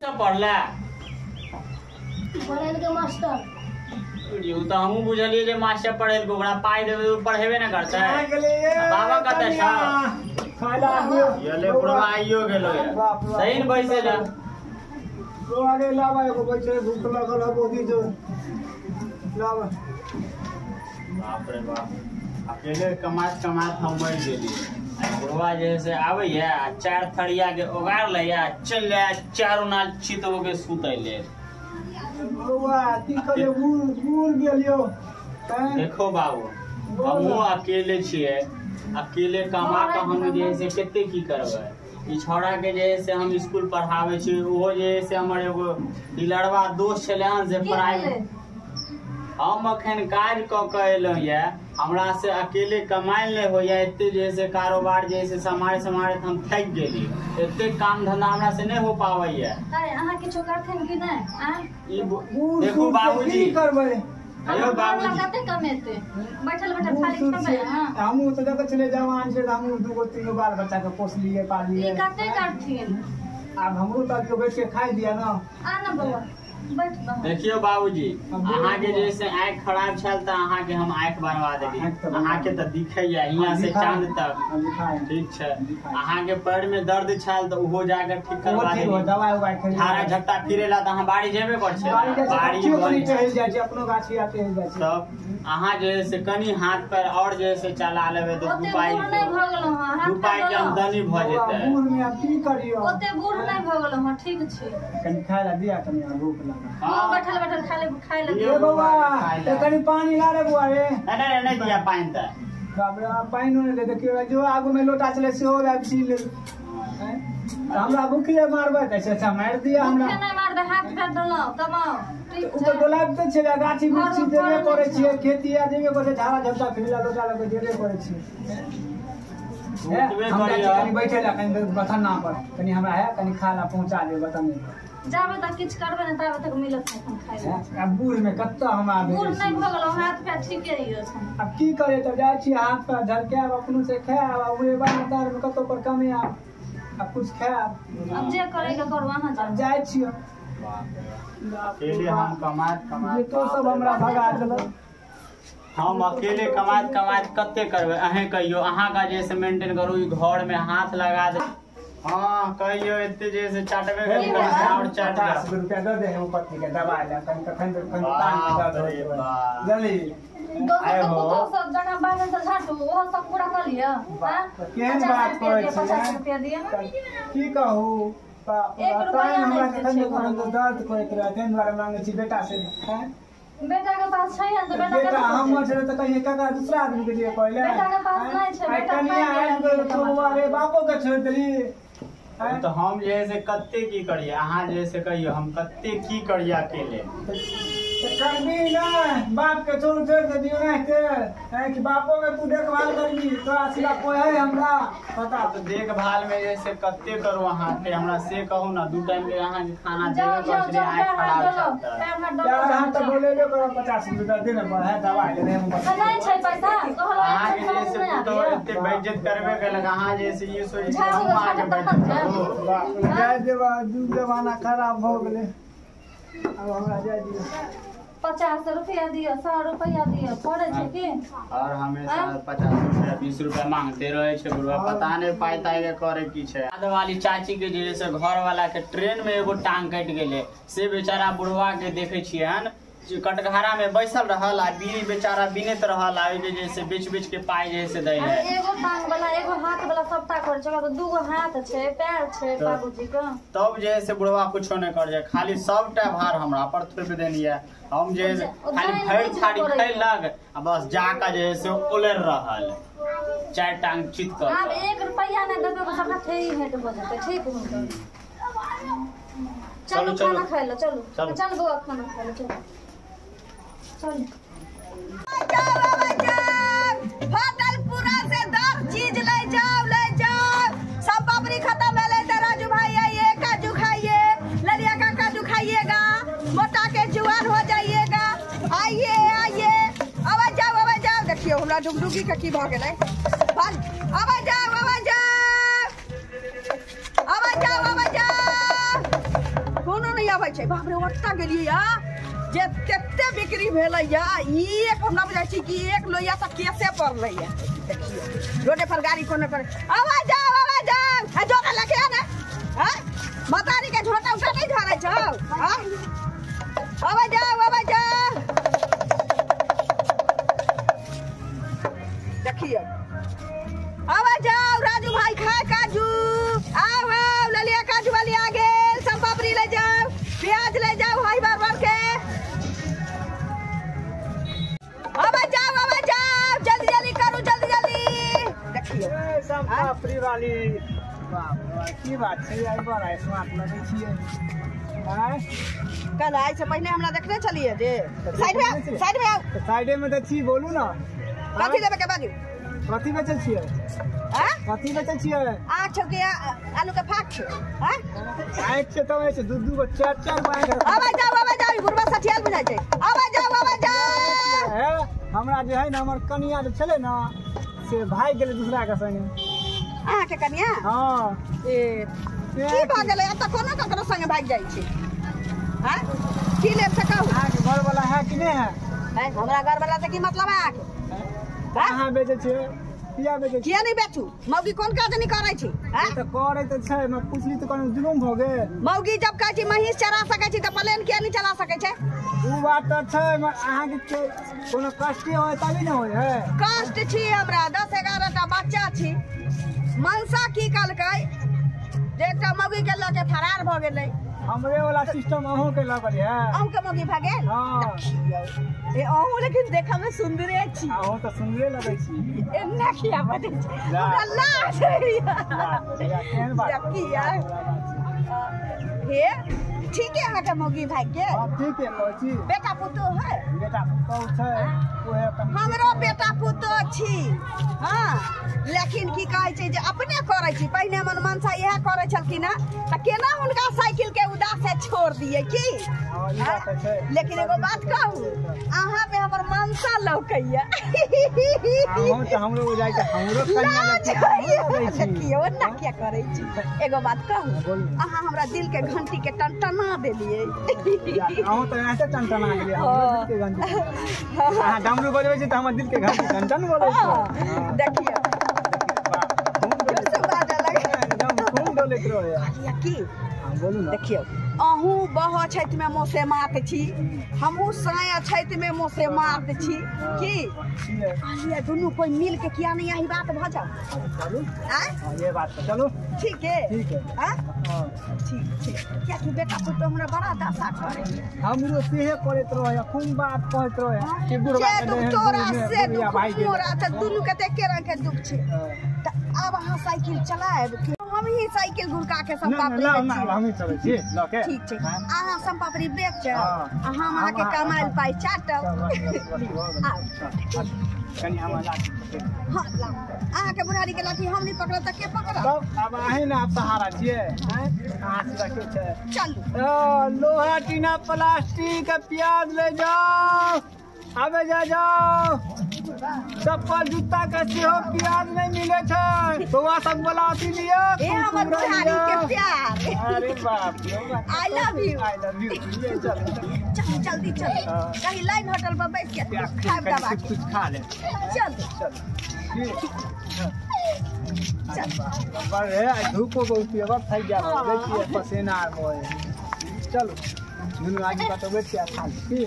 पढ़ला मास्टर तो हमू बुझलिए जे मास्टर पढ़े को ओकरा पाई देबे तो पढ़ेबे न करता है। बाबा कत छ येले बुढ़वा आइयो गेलो यार सही न बैसे जा तो आगे लावा एगो बैठे भूख लगल है बोदी जो लावा। बाप रे बाप अकेले कमात हम मर गेली। बुढ़वा जैसे आवे या चार थड़िया के ओगार ले या चल जा चारों नाल चितो के सुतैले। बुढ़वा की करे बूढ़ गेलियो। देखो बाबू हमहू अकेले छिए अकेले कमा के हम जैसे केते की करबै। ई छोड़ा के जैसे हम स्कूल पढ़ावे छी ओहो जैसे हमर एगो डिलरवा दोस्त छले हन से प्राइवेट हम अखन काज क के एलौ या हमरा से अकेले कमाइल नहीं हो या एते जैसे कारोबार जैसे समारे हम थक गेली। एते काम धंधा हमरा से नहीं हो पावे या। अरे अहाँ किछो करथन कि नै आ ई देखो बाबूजी की करबै। अयो बाबूजी कते कमेते बैठल खाली करबै। हां हमहू तो देख चले जवान छे हमहू दुगो तीनगो बाल बच्चा के पोस लिए पाल लिए। ई कते करथिन अब हमहू तो बैठ के खाई दिया ना। आ ना बाबा बैठ बा। देखियो बाबूजी अहाँ के जैसे आँख खराब छल त अहाँ के हम आँख बनवा देली। अहाँ के त दिखै या हिया से चांद तक ठीक छै। अहाँ के पैर में दर्द छल त उहो जाके ठीक करवा देली। दवाई उवाई खाई थारा झट्टा फिरेला त अहाँ बाड़ी जेबे कर छै बाड़ी बनी टहल जाय छै अपनो गाछी आते हो जाय छै। तब अहाँ जैसे कनी हाथ पैर और जैसे चला लेबे तो ओते बूढ़ नै भ गेलौ हां हाथ रुपया के आमदनी भ जेतै। बूढ़ में अब की करियो ओते बूढ़ नै भ गेलौ हां ठीक छै। कनी खाय ला दिया कनी भूख लगा। हां बैठल खाय ले ए बाबा ते कनी पानी ला रे बुआ रे। नहीं दिया पानी त बाप रे पानी नै दे देखियो जो आगू में लोटा चले से हो अब छी ले। हमरा भूखले मारबे त अच्छा मार दिया हमरा। भूखे नै मार दे हाथ पैर डलो कमाओ ठीक ऊपर छै। डोलाबते छै गाछी बिछी देबे करे छिए खेती आ देबे करे झाड़ा झपटा फिरला लोटा लगे देबे करे छिए। हम कनी बैठे ला कनी बथाना पर कनी हमरा है कनी खाना पहुंचा दे बतन जाबे तक किछ करबे न ताबे तक मिलत नै खाय ले। अब बूढ़ में कत्ता हम आबे बूढ़ नै भ गेलौ हाथ पैर ठीके रहियो छै। अब की करे त जाय छी हाथ पैर झलके अब अपनो से खाए अब उरे बार तार में कतो पर कमे अब कुछ खाए अब जे करे के करू अहाँ जा जाय छी। अकेले हम कमात ये तो सब हमरा भगा देलक। हम अकेले कमात कते करबे। अहे कहियो अहाँ का जैसे मेंटेन करू ई घर में हाथ लगा दे। हां कहियो एते जैसे चाटबे के और चाट 50 रुपया दे दे हम पत्नी के दवाई ला कखन तान के दे जल्दी दोसर को तो सब जना बागन से झाटू ओ सब पूरा कर लिया हां केहन बात कहै छी 50 रुपया दिए ना की कहू टाइम हमरा कखन दर्द करैत रहे तेन बारे मांगे छी बेटा से। हैं बेटा के पास छै तो बेटा हम छले त कहिए काका दूसरा आदमी के लिए कहले बेटा के पास नहीं छै बेटा कनिया आइब गेल तो अरे बापो के छोड़ देली। तो हम जैसे कत्ते की करिए अहाँ जैसे कहियो हम कत्ते की करिए अकेले। करबी ना बाप के छोड़ दे दियो ना के कि बापो के तू देखभाल करबी तो आसिला कोई है हमरा पता तो देखभाल में जैसे कत्ते करू अहाँ के हमरा से कहू ना दू टाइम के अहाँ के खाना देबे कर छे आँख खराब चलता यार हम तो बोले ले 50 रुपया देने पर है दवाई लेने हम नहीं छै पैसा कहला अहाँ के जैसे तो एते बेइज्जत करबे केलक अहाँ जैसे ये सोच के हम आगे बैठ जाय देवा जुग जमाना खराब हो गेले। अब हमरा जाय दियो 50 रुपया दियो 100 रुपया दियो पड़े छै की और हमेशा 50 रुपया 20 रुपया मांगते रहे छै बुढ़वा पता नहीं पाइता के करे की छै। आद वाली चाची के जैसे घर वाला के ट्रेन में एगो टांग कट गेले से बेचारा बुढ़वा के देखे छिए हन कटघरा में बैसल रहल आ बीड़ी बेचारा बिनत रहल आ के जैसे बेच के पाई जैसे दै है। एगो टांग वाला एगो हाथ वाला सबटा कर छै तो दूगो हाथ छै पैर छै बाबूजी के तब जैसे बुढ़वा कुछो नहीं कर जाए खाली सबटा भार हमरा पर थोप देनिया हम जे खाली भैर थारी खैलक आ बस जाका जैसे उलर रहल चार टांग चित कर। अब 1 रुपया नहीं देबे तो सबटा ठेही हेट हो जाते ठीक हो। चलो खाना खा लो चलो चल बुआ खाना खा लो चलो चल भागलपुरा से 10 चीज ले जाओ सब पापड़ी खत्म है ले राजू भाई आइए काजू खाइए ललिया का काजू खाइएगा मोटा के जुआन हो जाइएगा। आइए आवाज जाओ देखियो हमरा डुगडुगी का की भ गेलै आवाज जाओ आबै छै बाप रे ओत्ता गेलियै या जे तेते बिक्री भेलै या एक हमरा बुझाइ छै कि एक लोया तक केसे पड़लै या देखिए रोडे पर गाड़ी कोने पर आवाज जाओ है जोटा लगे ना हां मतारी के झोटा उठा नहीं धरै छौ हां आवाज जाओ देखिए आवाज जाओ राजू भाई खाए काजू आओ ललिया काजू वाली आ गेल सब पापड़ी ले जाओ प्याज ले जाओ हाई बार के आवाज जाओ जल्दी करो जल्दी देखिए सब पापड़ी वाली वाह की बात छै आई बड़ा स्वाद लगे छियै कल आए से पहले हमरा देखने चलिए जे साइड में आओ साइडे में तो छी बोलू ना कथी लेबे के बाजू कथी बेचै छियै हां कथी बेचै छियै आठ के आलू के फाक छै हां आठ से तो ऐसे दू गो चार बाइक आवाज जाओ गुरबा सठियाल बुझाइ छै आवाज जाओ हमरा जे है ना हमर कनिया जे छले ना से भाग गेलै दूसरा के संगे अहाँ के कनिया हां ए की भ गेलै एत कोनो ककरो संगे भाग जाइ छै हां की लेब से कहू अहाँ के घर वाला है कि नहीं है हमरा घर वाला से की मतलब है आके कहाँ बेचै छियै किया बेचै छियै किया नहीं बेचू मौगी कोन काज नहीं करै छी हां तो करे तो छै मैं पूछली तो कोनो जुलुम भ गेल मौगी जब कहै छी महिष चरा सकै छी त प्लेन किया नहीं चला सकै छै उ बात तो छै अहाँ के कोनो कष्ट होय तभी न होय है कष्ट छी हमरा 10-11 टा बच्चा छी मनसा की कहलकै जे एकटा मौगी के लके फरार भ गेलै हमरे वाला सिस्टम अहूं के लगल है अहूं के मौगी भाग गेल हां ए अहूं लेकिन देखा में सुंदरे छी अहूं तो सुंदरे लगै छी एन्ना किया बजै छी हमरा लाज केहन बात किया हे ठीक है अहाँ के मौगी भाग गेल हां ठीक है कहै छी बेटा पुतो है बेटा पुतो छै ओहे अपन हमरो बेटा पुतो छी हां लेकिन की कहै छै जे अपने करै छी पहिने मन मनसा इहे करै छलखिन ना त केना हुनका साइकिल के उदास से छोड़ दिए की हां ई बात छै लेकिन एगो बात कहू अहाँ पे हमर मनसा लौकैया अहूं त हमरो हो जाय के हमरो कन्या लगै छी देखियो ना क्या करै छी एगो बात कहू अहाँ हमरा दिल के घंटी के टनटना देलिए अहूं त ऐसे टनटना गेलिए हमरो दिल के घंटी अहाँ डमरू बजबै छी त हमर दिल के घंटी टनटन बोलै छै देखिए की बोलू ना देखियो अहूँ बह छठ में मोसे मात छी हमहू साया छठ में मोसे मात छी की ये दोनों कोई मिल के किया नहीं यही बात भ जाओ चलू हैं ये बात तो चलो ठीक है हां ठीक क्या कि बेटा पुतो हमरा बड़ा दशा करे हमरो सेहे करैत रहे खूब बात कहैत रहे कि बुढ़वा के तोरा से दुख मोरा त दुनू के एके रंग के दुख छै त अब अहाँ साइकिल चलाएब कि हम ही साइकिल घुरका के सब पापड़ी ना हम ही चलै छी लके ठीक छै अहाँ सब पापड़ी बेच हम अहाँ के कमाइल पाई चाटब कनी हमरा लाठी हां अहाँ के बुढ़ारी के लाठी हम नहीं पकड़ब त के पकड़ब तब अब अहीं ना सहारा छियै अहाँ से के छै चलू लोहा टीना प्लास्टिक प्याज ले जाओ आबे जाओ चप्पल जूता के सेहो प्याज नहीं मिले छै बउआ सब वाला अथी लियो ए हमर बुढ़ारी के प्यार अरे बाप रे आई लव यू ये चल जल्दी चल कहीं लाइन होटल पर बैठ के खाए दबा के कुछ खा ले चल चल बड़े धूप को बहुत अब थक गया देखिए पसीना आ रहा है चलो दुनू आगे का तो बैठ के खा ले